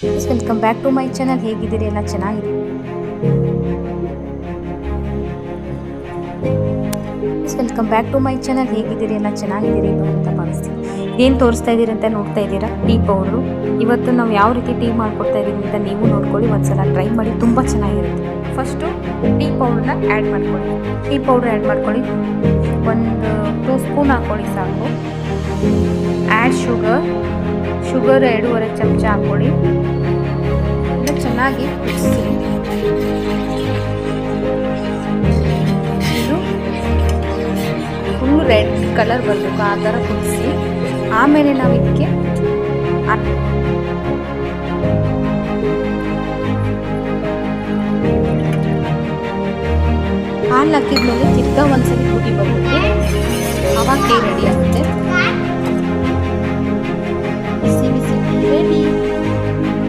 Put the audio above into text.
Welcome back to my channel. ಹೇಗಿದ್ದೀರಿ? ಎಲ್ಲ ಚೆನ್ನಾಗಿದೆ. Welcome back to my channel. ಹೇಗಿದ್ದೀರಿ? ಎಲ್ಲ ಚೆನ್ನಾಗಿದ್ದೀರಿ ಅಂತ ಭಾವಿಸ್ತೀನಿ. ಏನು ತೋರಿಸ್ತಾ ಇದ್ದೀರಿ ಅಂತ ನೋಡ್ತಾ ಇದ್ದೀರಾ? Tea powder. ಇವತ್ತು ನಾವು ಯಾವ ರೀತಿ ಟೀ ಮಾಡ್ಕೊಡ್ತಾ ಇದ್ದೀವಿ ಅಂತ ನೀವು ನೋಡ್ಕೊಳ್ಳಿ, ಒಂದ್ಸಲ ಟ್ರೈ ಮಾಡಿ, ತುಂಬ ಚೆನ್ನಾಗಿರುತ್ತೆ. ಫಸ್ಟು ಟೀ ಪೌಡ್ರನ್ನ ಆ್ಯಡ್ ಮಾಡ್ಕೊಳ್ಳಿ. ಟೀ ಪೌಡ್ರ್ ಆ್ಯಡ್ ಮಾಡ್ಕೊಳ್ಳಿ. ಒಂದು 2 ಸ್ಪೂನ್ ಹಾಕ್ಕೊಳ್ಳಿ ಸಾಕು. ಆ್ಯಡ್ ಶುಗರ್ 2.5 ಚಮಚ ಹಾಕ್ಕೊಳ್ಳಿ. ಚೆನ್ನಾಗಿ ಕುದಿಸಿ. ಇದು ಫುಲ್ಲು ರೆಡ್ ಕಲರ್ ಬರಬೇಕು, ಆ ಥರ ಕುದಿಸಿ. ಆಮೇಲೆ ನಾವು ಇದಕ್ಕೆ ಹಾಲು ಹಾಕಿದ್ಮೇಲೆ ತಿರ್ಗಾ ಒಂದ್ಸರಿ ಕುದಿ ಬರುತ್ತೆ, ಅವಾಗ ಟೀ ರೆಡಿ ಆಗುತ್ತೆ.